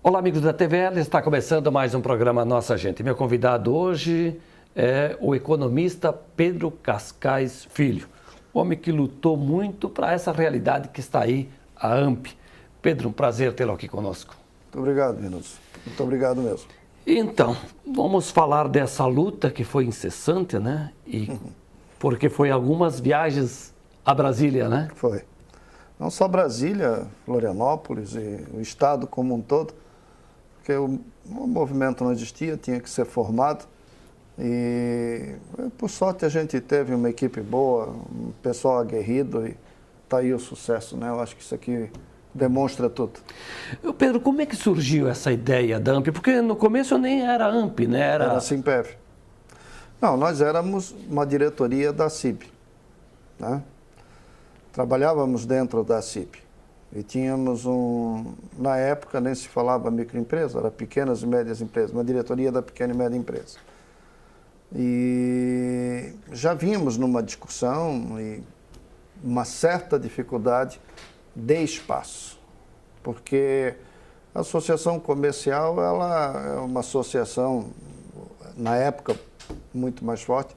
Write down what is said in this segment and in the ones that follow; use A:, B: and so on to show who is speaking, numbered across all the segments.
A: Olá, amigos da TVL, está começando mais um programa Nossa Gente. Meu convidado hoje é o economista Pedro Cascais Filho, homem que lutou muito para essa realidade que está aí, a AMP. Pedro, um prazer tê-lo aqui conosco.
B: Muito obrigado, Minus. Muito obrigado mesmo.
A: Então, vamos falar dessa luta que foi incessante, né? Porque foi algumas viagens a Brasília, né?
B: Foi. Não só Brasília, Florianópolis e o estado como um todo, porque o movimento não existia, tinha que ser formado. E, por sorte, a gente teve uma equipe boa, um pessoal aguerrido e está aí o sucesso, né? Eu acho que isso aqui demonstra tudo.
A: Pedro, como é que surgiu essa ideia da AMP? Porque no começo nem era AMP, né?
B: Era Simpef. Não, nós éramos uma diretoria da CIB, né? Trabalhávamos dentro da CIB. E tínhamos na época nem se falava microempresa, era pequenas e médias empresas, uma diretoria da pequena e média empresa. E já vínhamos numa discussão e uma certa dificuldade de espaço, porque a associação comercial ela é uma associação, na época, muito mais forte,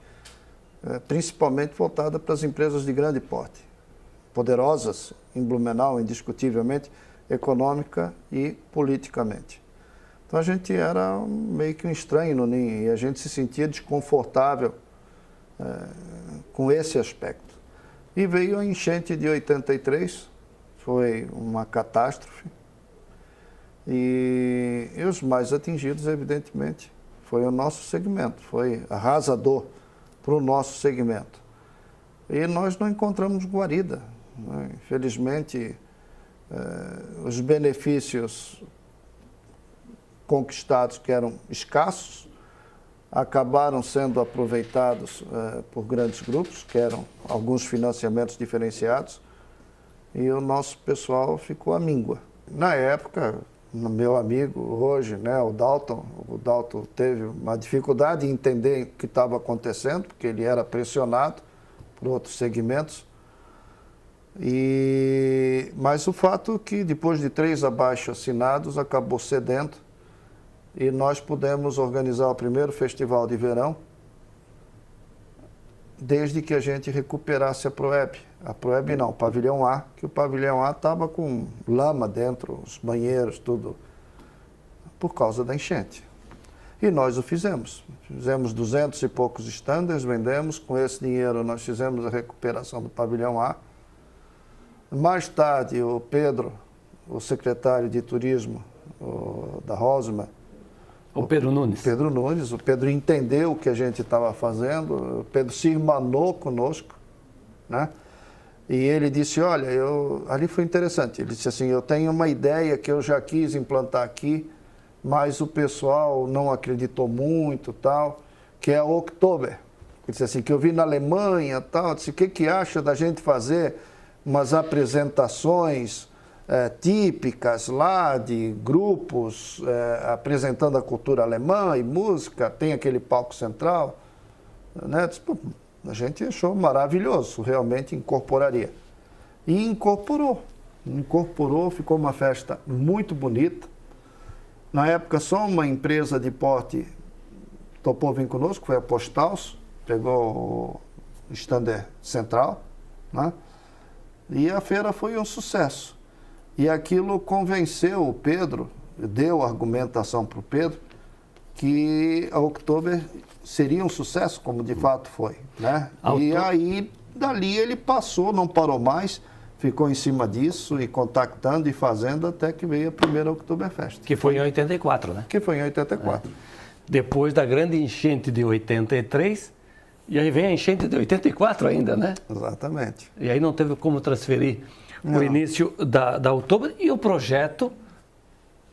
B: principalmente voltada para as empresas de grande porte, poderosas em Blumenau, indiscutivelmente, econômica e politicamente. Então a gente era meio que um estranho no ninho e a gente se sentia desconfortável com esse aspecto. E veio a enchente de 83, foi uma catástrofe, e os mais atingidos, evidentemente, foi o nosso segmento, foi arrasador para o nosso segmento. E nós não encontramos guarida, né? Infelizmente, os benefícios conquistados, que eram escassos, acabaram sendo aproveitados por grandes grupos, que eram alguns financiamentos diferenciados, e o nosso pessoal ficou à míngua. Na época, meu amigo hoje, né, o Dalton teve uma dificuldade em entender o que estava acontecendo, porque ele era pressionado por outros segmentos. Mas o fato é que depois de 3 abaixo-assinados acabou cedendo e nós pudemos organizar o primeiro festival de verão desde que a gente recuperasse a Proeb. A Proeb não, o pavilhão A, que o pavilhão A estava com lama dentro, os banheiros, tudo, por causa da enchente. E nós o fizemos. Fizemos 200 e poucos standards, vendemos. Com esse dinheiro nós fizemos a recuperação do pavilhão A. Mais tarde, o Pedro, o secretário de turismo da Rosma,
A: o Pedro Nunes.
B: O Pedro entendeu o que a gente estava fazendo, o Pedro se irmanou conosco, né? E ele disse, olha, ali foi interessante, ele disse assim, eu tenho uma ideia que eu já quis implantar aqui, mas o pessoal não acreditou muito, tal, que é o Oktober. Ele disse assim, que eu vi na Alemanha, tal, eu disse, o que acha da gente fazer umas apresentações típicas lá de grupos apresentando a cultura alemã e música, tem aquele palco central, né? Disse, pô, a gente achou maravilhoso, realmente incorporaria. E incorporou, ficou uma festa muito bonita. Na época só uma empresa de porte topou vir conosco, foi a Postals, pegou o stander central, né? E a feira foi um sucesso. E aquilo convenceu o Pedro, deu argumentação para o Pedro, que a Oktober seria um sucesso, como de fato foi, né? E aí, dali ele passou, não parou mais, ficou em cima disso e contactando e fazendo até que veio a primeira Oktoberfest.
A: Que foi em 84, né?
B: Que foi em 84.
A: Depois da grande enchente de 83, e aí vem a enchente de 84 ainda, né?
B: Exatamente.
A: E aí não teve como transferir o início da Oktober e o projeto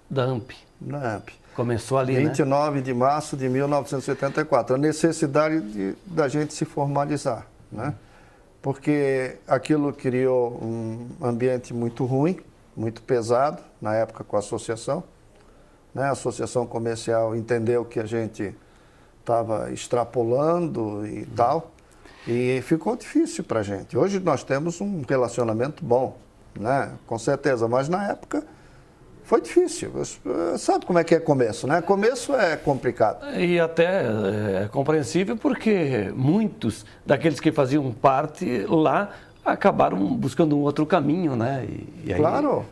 A: da AMP.
B: Da AMP.
A: Começou ali,
B: 29 de março de 1974. A necessidade da gente se formalizar, né? Porque aquilo criou um ambiente muito ruim, muito pesado na época com a associação. Né? A associação comercial entendeu que a gente estava extrapolando e tal, e ficou difícil para a gente. Hoje nós temos um relacionamento bom, né? Com certeza, mas na época foi difícil. Sabe como é que é começo, né? Começo é complicado.
A: E até é compreensível porque muitos daqueles que faziam parte lá acabaram buscando um outro caminho, né? E aí, claro,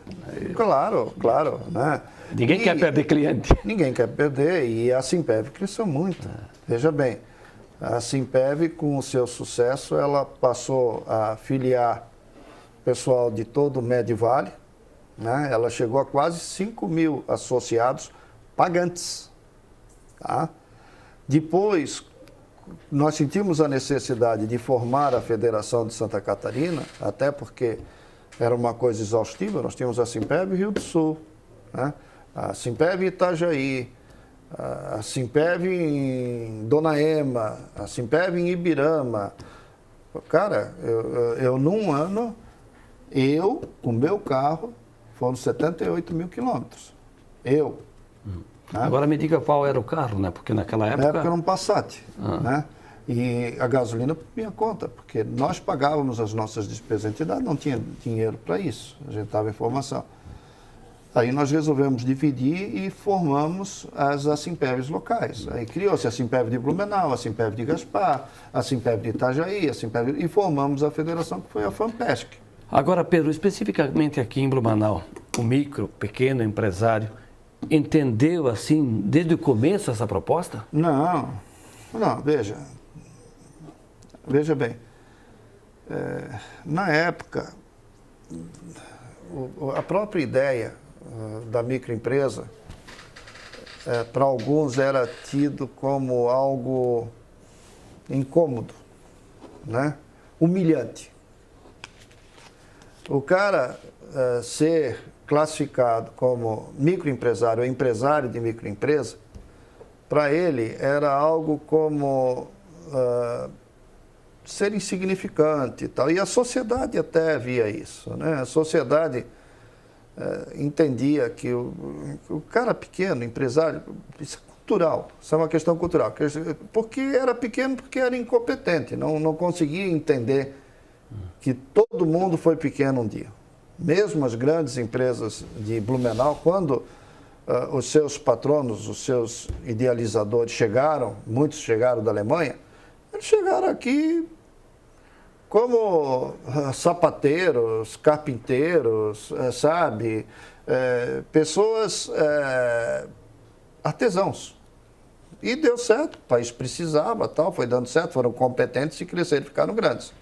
A: né? Ninguém quer perder cliente.
B: Ninguém quer perder, e a Simpev cresceu muito. Veja bem, a Simpev, com o seu sucesso, ela passou a filiar pessoal de todo o Médio Vale, né? Ela chegou a quase 5.000 associados pagantes. Tá? Depois, nós sentimos a necessidade de formar a Federação de Santa Catarina, até porque era uma coisa exaustiva. Nós tínhamos a Simpev Rio do Sul, né? A Simpev Itajaí, a Simpev em Dona Ema, a Simpev em Ibirama. Cara, eu num ano, o meu carro, foram 78 mil quilômetros. Né?
A: Agora me diga qual era o carro, né? Porque naquela época...
B: Na época era um Passat, né? E a gasolina por minha conta, porque nós pagávamos as nossas despesas. A entidade não tinha dinheiro para isso, a gente estava em formação. Aí nós resolvemos dividir e formamos as Simpevs locais. Aí criou-se a Simpev de Blumenau, a Simpev de Gaspar, a Simpev de Itajaí, e formamos a federação que foi a FAMPESC.
A: Agora, Pedro, especificamente aqui em Blumenau, o micro, pequeno empresário, entendeu assim desde o começo essa proposta?
B: Não, veja bem, na época, a própria ideia da microempresa, para alguns era tido como algo incômodo, né? Humilhante. O cara ser classificado como microempresário ou empresário de microempresa, para ele era algo como ser insignificante e tal. E a sociedade até via isso, né? A sociedade entendia que o cara pequeno, empresário, isso é cultural, isso é uma questão cultural. Porque era pequeno, porque era incompetente, não conseguia entender que todo mundo foi pequeno um dia. Mesmo as grandes empresas de Blumenau, quando os seus patronos, os seus idealizadores chegaram, muitos chegaram da Alemanha, eles chegaram aqui como sapateiros, carpinteiros, sabe? Pessoas artesãos. E deu certo, o país precisava, tal, foi dando certo, foram competentes e cresceram, ficaram grandes.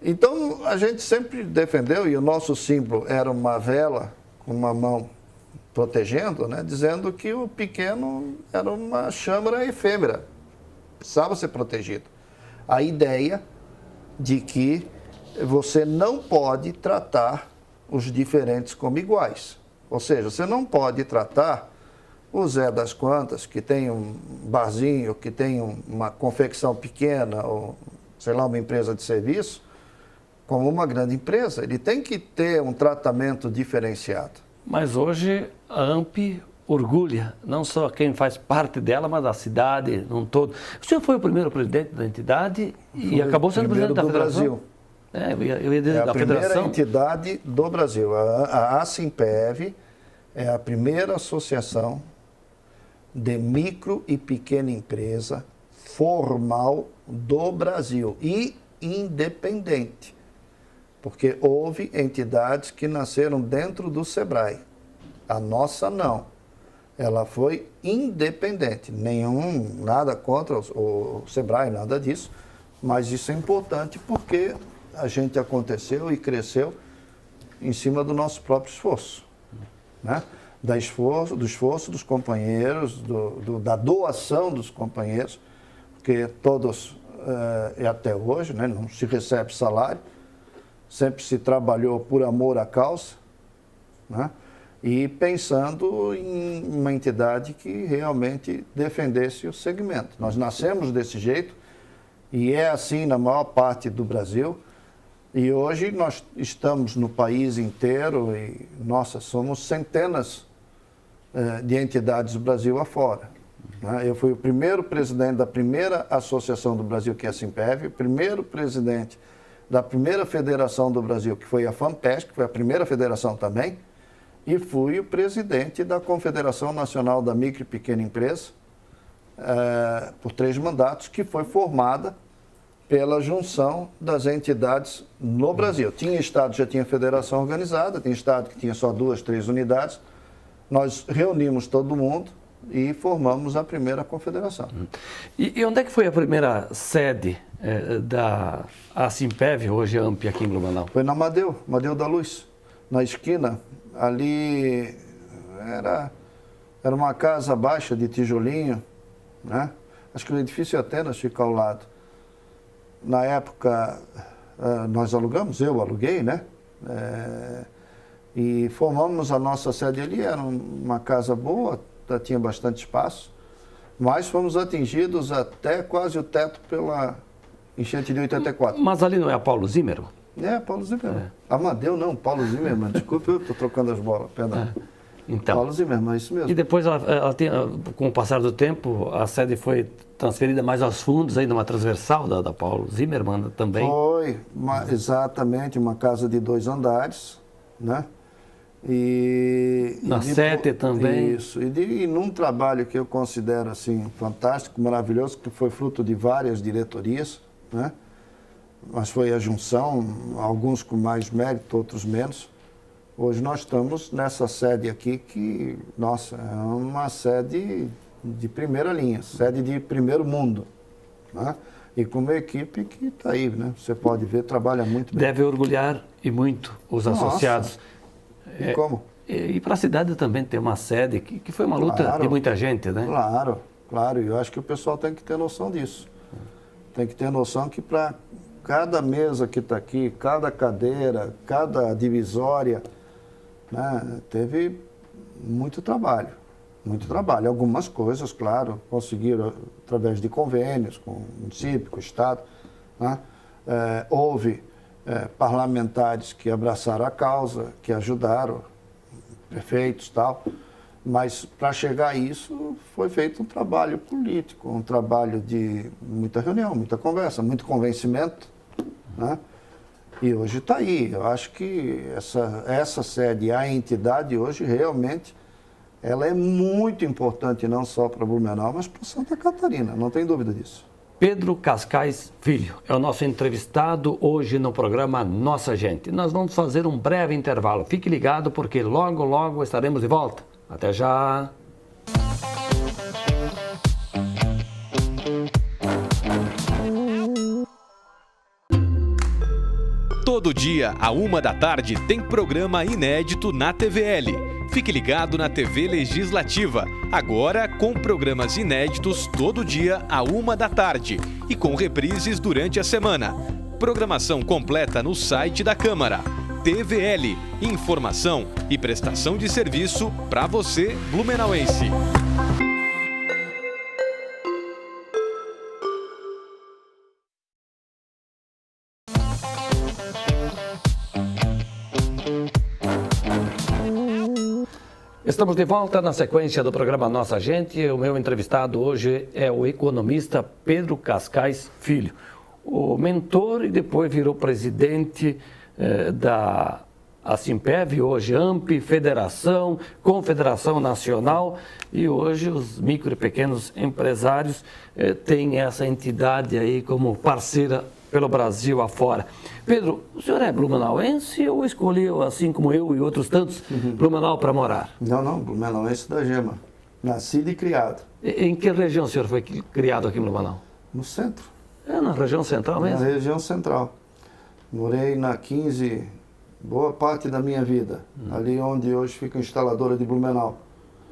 B: Então, a gente sempre defendeu, e o nosso símbolo era uma vela com uma mão protegendo, né, dizendo que o pequeno era uma châmara efêmera, precisava ser protegido. A ideia de que você não pode tratar os diferentes como iguais. Ou seja, você não pode tratar o Zé das Quantas, que tem um barzinho, que tem uma confecção pequena, ou sei lá, uma empresa de serviço, como uma grande empresa. Ele tem que ter um tratamento diferenciado.
A: Mas hoje a AMP orgulha não só quem faz parte dela, mas a cidade num todo. O senhor foi o primeiro presidente da entidade e acabou sendo presidente da Federação? Eu ia dizer da Federação.
B: É a primeira entidade do Brasil. A Simpev é a primeira associação de micro e pequena empresa formal do Brasil e independente. Porque houve entidades que nasceram dentro do SEBRAE. A nossa não. Ela foi independente. Nada contra o SEBRAE, nada disso. Mas isso é importante porque a gente aconteceu e cresceu em cima do nosso próprio esforço. Né? Do esforço dos companheiros, da doação dos companheiros, porque todos, e até hoje, né, não se recebe salário, sempre se trabalhou por amor à causa, né? E pensando em uma entidade que realmente defendesse o segmento. Nós nascemos desse jeito e é assim na maior parte do Brasil. E hoje nós estamos no país inteiro e, nossa, somos centenas de entidades do Brasil afora. Né? Eu fui o primeiro presidente da primeira associação do Brasil, que é a Simpev, o primeiro presidente da primeira federação do Brasil, que foi a FAMPESC, que foi a primeira federação também, e fui o presidente da Confederação Nacional da Micro e Pequena Empresa, por 3 mandatos, que foi formada pela junção das entidades no Brasil. Tinha estado, já tinha federação organizada, tinha estado que tinha só 2, 3 unidades. Nós reunimos todo mundo e formamos a primeira confederação.
A: E onde é que foi a primeira sede da Simpev, hoje AMP, aqui em Blumenau?
B: Foi na Amadeu da Luz, na esquina. Ali era uma casa baixa de tijolinho, né? Acho que o edifício Atenas fica ao lado. Na época, nós alugamos, eu aluguei, né? E formamos a nossa sede ali, era uma casa boa, tinha bastante espaço, mas fomos atingidos até quase o teto pela enchente de 84.
A: Mas ali não é a Paulo Zimmermann?
B: Paulo Zimmermann. Amadeu não, Paulo Zimmermann. Desculpe, eu estou trocando as bolas, perdão.
A: Então,
B: Paulo Zimmermann, é isso mesmo.
A: E depois, com o passar do tempo, a sede foi transferida mais aos fundos, aí numa transversal da Paulo Zimmermann também?
B: Foi, exatamente, uma casa de 2 andares, né?
A: Na Sete também?
B: Isso, e num trabalho que eu considero assim fantástico, maravilhoso, que foi fruto de várias diretorias, né? Mas foi a junção, alguns com mais mérito, outros menos. Hoje nós estamos nessa sede aqui que, nossa, é uma sede de primeira linha, sede de primeiro mundo, né? E com uma equipe que está aí, né? Você pode ver, trabalha muito bem.
A: Deve orgulhar e muito os associados.
B: E como?
A: E para a cidade também ter uma sede, que foi uma luta de muita gente, né?
B: Claro. E eu acho que o pessoal tem que ter noção disso. Tem que ter noção que para cada mesa que está aqui, cada cadeira, cada divisória, né, teve muito trabalho. Muito trabalho. Algumas coisas, claro, conseguiram através de convênios com o município, com o Estado, né? Houve parlamentares que abraçaram a causa, que ajudaram, prefeitos e tal, mas para chegar a isso foi feito um trabalho político, um trabalho de muita reunião, muita conversa, muito convencimento, né? E hoje está aí. Eu acho que essa sede, a entidade hoje realmente, ela é muito importante não só para Blumenau, mas para Santa Catarina, não tem dúvida disso.
A: Pedro Cascais Filho é o nosso entrevistado hoje no programa Nossa Gente. Nós vamos fazer um breve intervalo. Fique ligado porque logo, logo estaremos de volta. Até já!
C: Todo dia, à 13h, tem programa inédito na TVL. Fique ligado na TV Legislativa, agora com programas inéditos todo dia à 13h e com reprises durante a semana. Programação completa no site da Câmara. TVL, informação e prestação de serviço para você, blumenauense.
A: Estamos de volta na sequência do programa Nossa Gente. O meu entrevistado hoje é o economista Pedro Cascais Filho, o mentor e depois virou presidente da Simpev, hoje AMP, Federação, Confederação Nacional, e hoje os micro e pequenos empresários têm essa entidade aí como parceira pelo Brasil afora. Pedro, o senhor é blumenauense ou escolheu, assim como eu e outros tantos, Blumenau para morar?
B: Não, blumenauense da Gema. Nascido e criado.
A: Em que região o senhor foi criado aqui em Blumenau?
B: No centro.
A: Na região central mesmo?
B: Na região central. Morei na 15, boa parte da minha vida. Ali onde hoje fica a instaladora de Blumenau.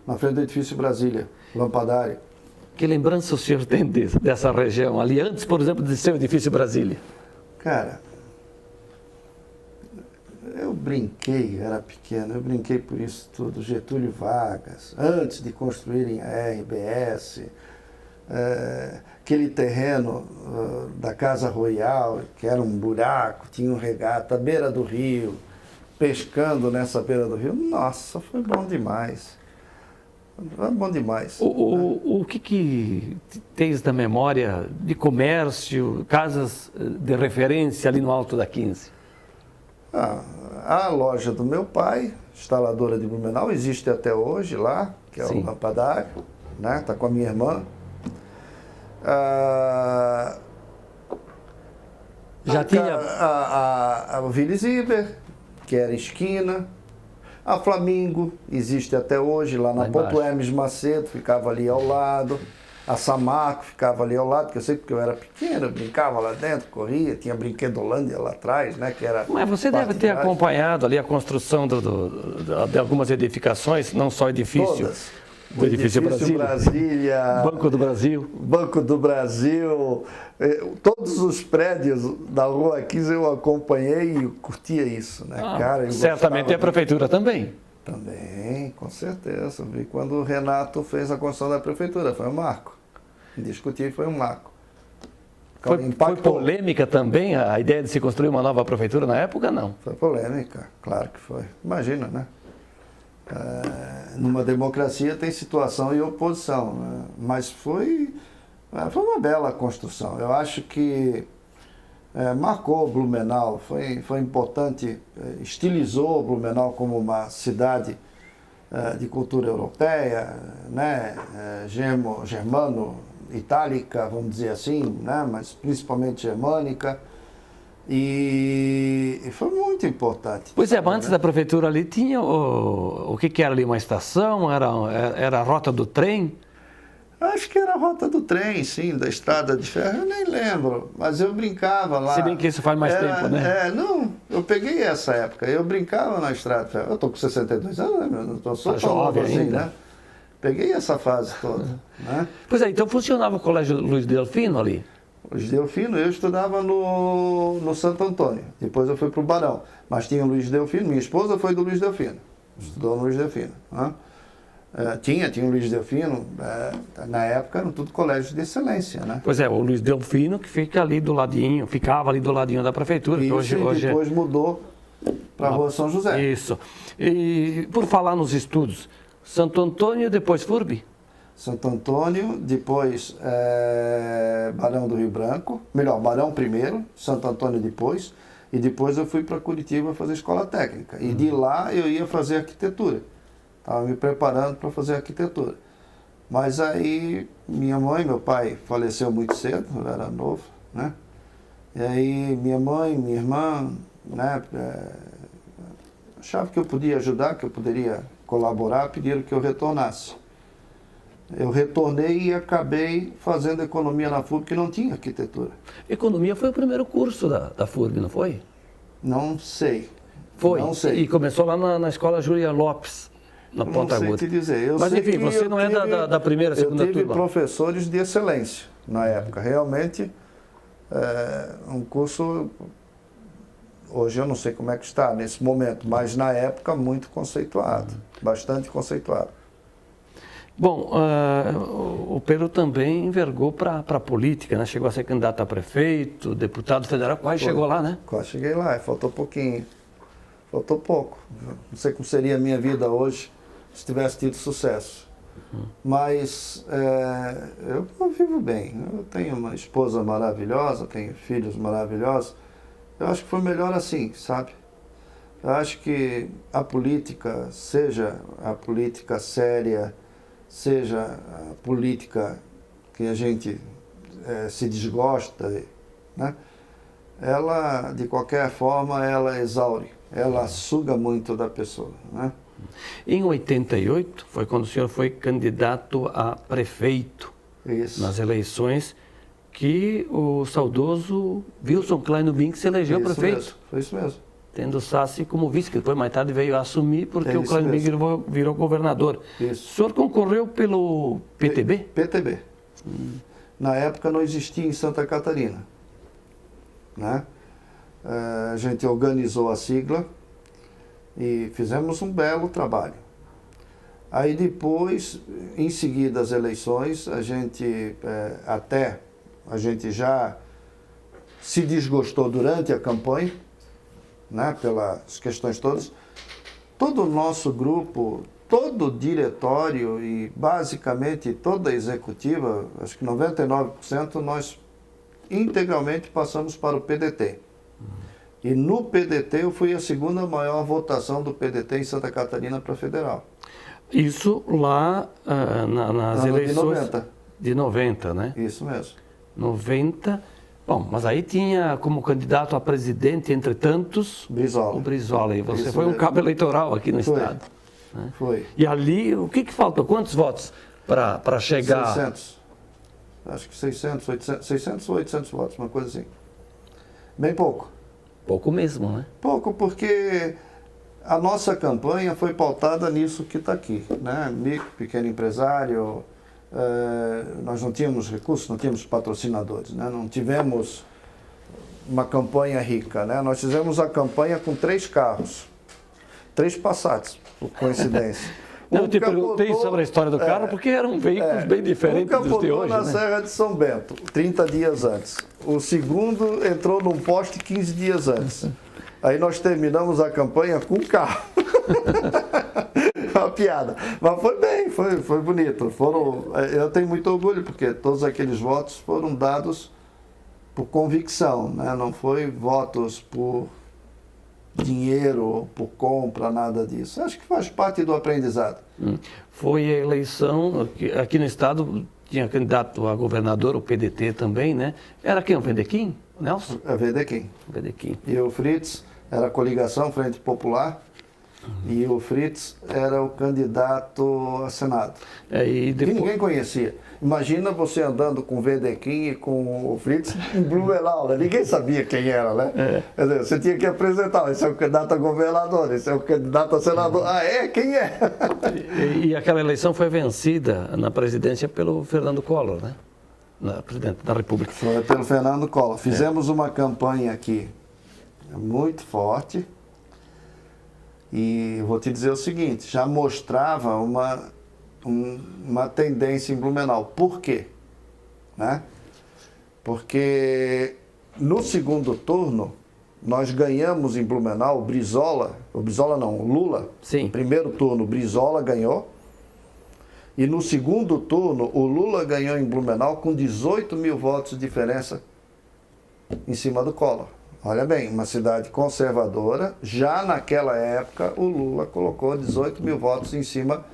B: Na frente do edifício Brasília, Lampadário.
A: Que lembrança o senhor tem dessa região ali, antes, por exemplo, de ser o edifício Brasília?
B: Cara, eu brinquei, era pequeno, eu brinquei por isso tudo. Getúlio Vargas, antes de construírem a RBS, aquele terreno da Casa Royal, que era um buraco, tinha um regato à beira do rio, pescando nessa beira do rio. Nossa, foi bom demais. Foi bom demais.
A: O que tens da memória de comércio, casas de referência ali no Alto da 15?
B: A loja do meu pai, instaladora de Blumenau, existe até hoje lá, que é o Lampadário, né? Está com a minha irmã.
A: Já tinha
B: a Vila Ziber, que era esquina. A Flamingo existe até hoje, lá na Ponto Hermes Macedo, ficava ali ao lado. A Samarco ficava ali ao lado, porque eu sei porque eu era pequeno, eu brincava lá dentro, corria, tinha Brinquedolândia lá atrás, né? Que era.
A: Mas você deve ter acompanhado ali a construção de algumas edificações, não só edifício.
B: Todas.
A: Do edifício Brasília,
B: Banco do Brasil, todos os prédios da Rua 15 eu acompanhei e curtia isso, né, cara?
A: Certamente a prefeitura também.
B: Também, com certeza. Vi quando o Renato fez a construção da prefeitura, foi um marco. Indiscutível, foi um marco.
A: Foi polêmica também a ideia de se construir uma nova prefeitura na época, não?
B: Foi polêmica, claro que foi. Imagina, né? Numa democracia tem situação e oposição, né? Mas foi uma bela construção. Eu acho que marcou Blumenau, foi importante, estilizou Blumenau como uma cidade de cultura europeia, né? Germano-itálica, vamos dizer assim, né? Mas principalmente germânica. E foi muito importante.
A: Pois é, mas antes da prefeitura ali tinha o que era ali, uma estação? Era a rota do trem?
B: Acho que era a rota do trem, sim, da estrada de ferro, eu nem lembro, mas eu brincava lá.
A: Se bem que isso faz mais tempo, né?
B: Não, eu peguei essa época, eu brincava na estrada de ferro. Eu estou com 62 anos, né, meu? Estou só
A: jovem
B: assim,
A: ainda,
B: né? Peguei essa fase toda, né?
A: Pois é, então funcionava o Colégio Luiz Delfino ali?
B: Luiz Delfino, eu estudava no Santo Antônio, depois eu fui para o Barão, mas tinha o Luiz Delfino, minha esposa foi do Luiz Delfino, estudou no Luiz Delfino. Né? Tinha o Luiz Delfino, na época eram tudo colégios de excelência, né?
A: Pois é, o Luiz Delfino que ficava ali do ladinho da prefeitura.
B: Isso,
A: que hoje
B: depois mudou para a Rua São José.
A: Isso. E por falar nos estudos, Santo Antônio, depois FURB?
B: Santo Antônio, depois Barão do Rio Branco, Barão primeiro, Santo Antônio depois, e depois eu fui para Curitiba fazer escola técnica. E de lá eu ia fazer arquitetura. Estava me preparando para fazer arquitetura. Mas aí minha mãe, meu pai faleceu muito cedo, eu era novo, né? E aí minha mãe, minha irmã, né, achavam que eu podia ajudar, que eu poderia colaborar, pediram que eu retornasse. Eu retornei e acabei fazendo economia na FURB, que não tinha arquitetura.
A: Economia foi o primeiro curso da FURB, não foi?
B: Não sei.
A: Foi.
B: Não sei.
A: E começou lá na escola Júlia Lopes, na Ponta Aguda.
B: Não sei te dizer.
A: Mas enfim, você não é da primeira, segunda turma.
B: Eu tive professores de excelência na época. Realmente, um curso, hoje eu não sei como é que está nesse momento, mas na época muito conceituado, bastante conceituado.
A: Bom, o Pedro também envergou para a política, né? Chegou a ser candidato a prefeito, deputado federal, quase chegou lá, né?
B: Quase cheguei lá, faltou pouquinho, faltou pouco. Não sei como seria a minha vida hoje se tivesse tido sucesso. Mas eu vivo bem, eu tenho uma esposa maravilhosa, tenho filhos maravilhosos. Eu acho que foi melhor assim, sabe? Eu acho que a política, seja a política séria, seja a política que a gente se desgosta, né? Ela, de qualquer forma, ela exaure, ela suga muito da pessoa, né?
A: Em 88, foi quando o senhor foi candidato a prefeito.
B: Isso.
A: Nas eleições que o saudoso Wilson Klein Bink se elegeu prefeito.
B: Mesmo, foi isso mesmo.
A: Tendo o Sassi como vice, que depois mais tarde veio a assumir porque o Klein Bink virou governador.
B: Isso.
A: O senhor concorreu pelo PTB?
B: PTB. Na época não existia em Santa Catarina, né? A gente organizou a sigla e fizemos um belo trabalho. Aí depois, em seguida às eleições, a gente já se desgostou durante a campanha, né, pelas questões todas. Todo o nosso grupo, todo o diretório e basicamente toda a executiva, acho que 99%, nós integralmente passamos para o PDT. E no PDT eu fui a segunda maior votação do PDT em Santa Catarina para federal.
A: Isso lá nas eleições
B: de
A: 90, né?
B: Isso mesmo.
A: 90. Bom, mas aí tinha como candidato a presidente, entre tantos,
B: Brizola.
A: o Brizola. E você
B: Isso
A: foi um
B: mesmo.
A: cabo eleitoral aqui no estado. Né?
B: Foi.
A: E ali, o que faltou? Quantos votos para chegar?
B: 600. Acho que 600 ou 800 votos, uma coisa assim. Bem pouco.
A: Pouco mesmo, né?
B: Pouco porque a nossa campanha foi pautada nisso que está aqui, né? Micro, pequeno empresário, nós não tínhamos recursos, não tínhamos patrocinadores, né? Não tivemos uma campanha rica, né? Nós fizemos a campanha com 3 carros, 3 Passats, por coincidência.
A: Eu te perguntei sobre a história do carro porque eram veículos bem diferentes dos de hoje,
B: na
A: né?
B: Serra de São Bento, 30 dias antes. O segundo entrou num poste 15 dias antes. Aí nós terminamos a campanha com o carro. Uma piada. Mas foi bem, foi bonito. Eu tenho muito orgulho porque todos aqueles votos foram dados por convicção, né? Não foi votos por dinheiro, por compra, nada disso. Acho que faz parte do aprendizado.
A: Foi a eleição, aqui no estado tinha candidato a governador, o PDT também, né? Era quem? O Vedequim? Nelson?
B: É Vedequim.
A: Vedequim.
B: E o Fritz era a coligação Frente Popular. E o Fritz era o candidato a Senado.
A: E depois...
B: Que ninguém conhecia. Imagina você andando com o Vedequim e com o Fritz em Blumenau, né? Ninguém sabia quem era, né? Quer dizer, você tinha que apresentar, esse é o candidato a governador, esse é o candidato a senador. Ah, quem é?
A: E aquela eleição foi vencida na presidência pelo Fernando Collor, né? Presidente da República.
B: Foi pelo Fernando Collor. Fizemos uma campanha aqui muito forte. E vou te dizer o seguinte, já mostrava uma tendência em Blumenau. Por quê? Né? Porque no segundo turno, nós ganhamos em Blumenau, o Lula.
A: Sim.
B: Primeiro turno, o Brizola ganhou. E no segundo turno, o Lula ganhou em Blumenau com 18 mil votos de diferença em cima do Collor. Olha bem, uma cidade conservadora, já naquela época o Lula colocou 18 mil votos em cima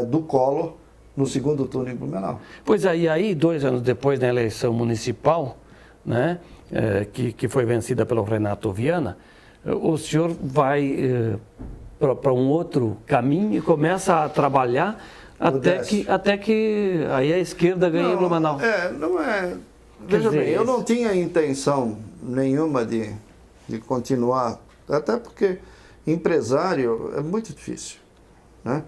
B: do Collor no segundo turno em Blumenau.
A: Pois aí 2 anos depois da eleição municipal, né, que foi vencida pelo Renato Viana, o senhor vai para um outro caminho e começa a trabalhar até que aí a esquerda ganha em Blumenau.
B: Não é... Veja bem, eu não tinha intenção nenhuma de continuar, até porque empresário é muito difícil, né?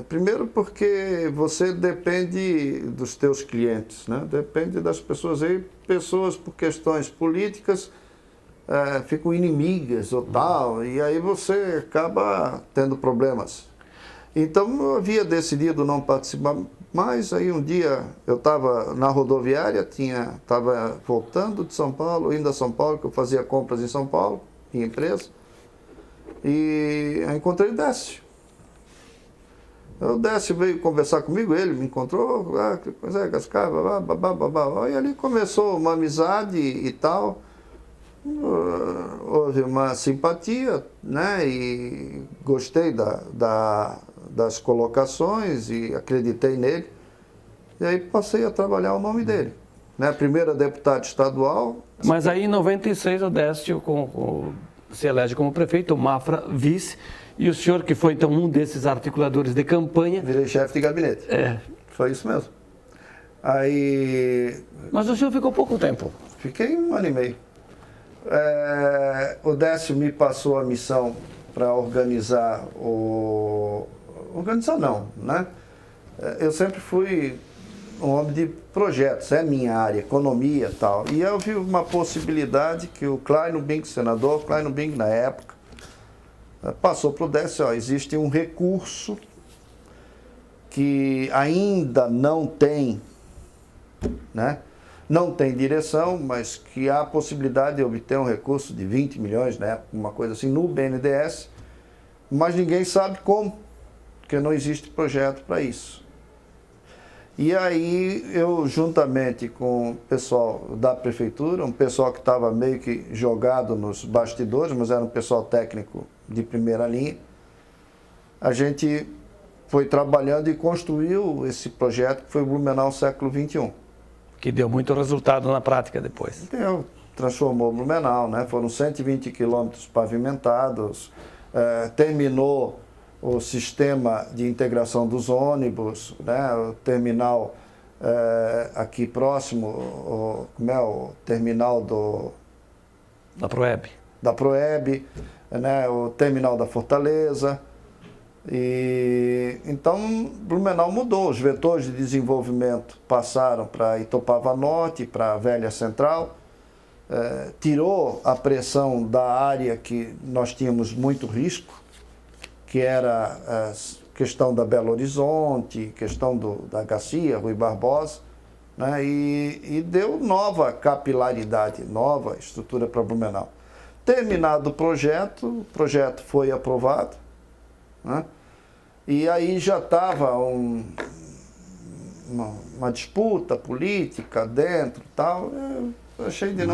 B: Primeiro porque você depende dos teus clientes, né? Depende das pessoas. Aí pessoas por questões políticas ficam inimigas ou tal, e aí você acaba tendo problemas. Então eu havia decidido não participar. Mas aí um dia eu estava na rodoviária, estava voltando de São Paulo, indo a São Paulo, que eu fazia compras em São Paulo, em empresa, e eu encontrei o Décio. O Décio veio conversar comigo, ele me encontrou, que coisa é, Gascava, babá. E ali começou uma amizade e tal, houve uma simpatia, né, e gostei das colocações e acreditei nele. E aí passei a trabalhar o nome dele. Né? Primeiro deputado estadual.
A: Mas aí em 96 o Décio se elege como prefeito, o Mafra vice, e o senhor, que foi então um desses articuladores de campanha...
B: Virei chefe de gabinete. Foi isso mesmo. Aí...
A: Mas o senhor ficou pouco tempo.
B: Fiquei 1 ano e meio. O Décio me passou a missão para organizar Organizar não, né? Eu sempre fui um homem de projetos, é minha área, economia e tal. E eu vi uma possibilidade que o Kleino Bing, senador Kleino Bing na época, passou para o Décio, existe um recurso que ainda não tem, né? Não tem direção, mas que há a possibilidade de obter um recurso de 20 milhões, né? Uma coisa assim, no BNDES, mas ninguém sabe como, porque não existe projeto para isso. E aí eu, juntamente com o pessoal da prefeitura, um pessoal que estava meio que jogado nos bastidores, mas era um pessoal técnico de primeira linha, a gente foi trabalhando e construiu esse projeto que foi o Blumenau Século XXI.
A: Que deu muito resultado na prática depois.
B: Transformou o Blumenau, né? Foram 120 quilômetros pavimentados, terminou o sistema de integração dos ônibus, né? O terminal aqui próximo, o terminal
A: Da Proeb.
B: Da Proeb, né? O terminal da Fortaleza. E então Blumenau mudou, os vetores de desenvolvimento passaram para Itopava Norte, para a Velha Central, tirou a pressão da área que nós tínhamos muito risco, que era a questão da Belo Horizonte, questão da Garcia, Rui Barbosa, né? E deu nova capilaridade, nova estrutura para Blumenau. Terminado o projeto foi aprovado, né? E aí já estava uma disputa política dentro e tal. Eu achei de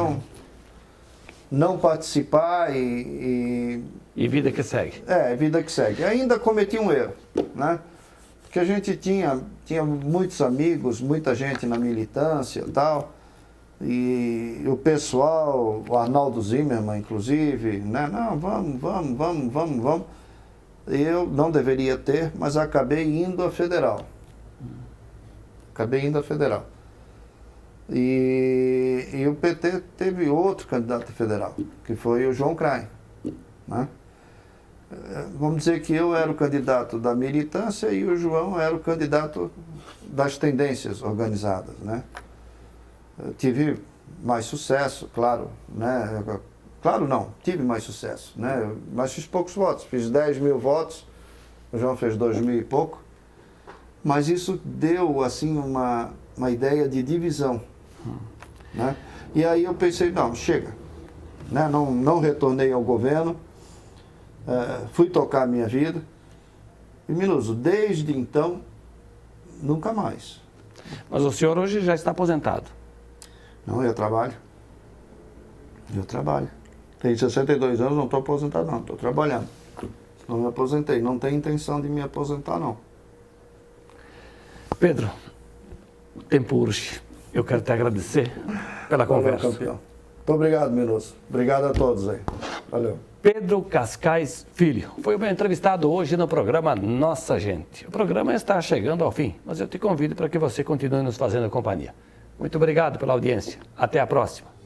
B: não participar e
A: vida que segue.
B: Vida que segue. Ainda cometi um erro, né? Porque a gente tinha muitos amigos, muita gente na militância e tal. E o pessoal, o Arnaldo Zimmermann, inclusive, né? Não, vamos. Eu não deveria ter, mas acabei indo à Federal. E o PT teve outro candidato a federal, que foi o João Krain, né? Vamos dizer que eu era o candidato da militância e o João era o candidato das tendências organizadas, né? Eu tive mais sucesso, claro, né? Claro não, tive mais sucesso, né? Mas fiz poucos votos, fiz 10 mil votos, o João fez 2 mil e pouco, mas isso deu, assim, uma ideia de divisão, né? E aí eu pensei, não, chega, né? Não retornei ao governo, fui tocar a minha vida, e Miluso, desde então, nunca mais.
A: Mas o senhor hoje já está aposentado?
B: Não, eu trabalho. Tenho 62 anos, não estou aposentado não, estou trabalhando. Não me aposentei, não tenho intenção de me aposentar não.
A: Pedro, o tempo urge. Eu quero te agradecer pela conversa.
B: Campeão. Muito obrigado, Miluso. Obrigado a todos aí. Valeu.
A: Pedro Cascais Filho foi o meu entrevistado hoje no programa Nossa Gente. O programa está chegando ao fim, mas eu te convido para que você continue nos fazendo companhia. Muito obrigado pela audiência. Até a próxima.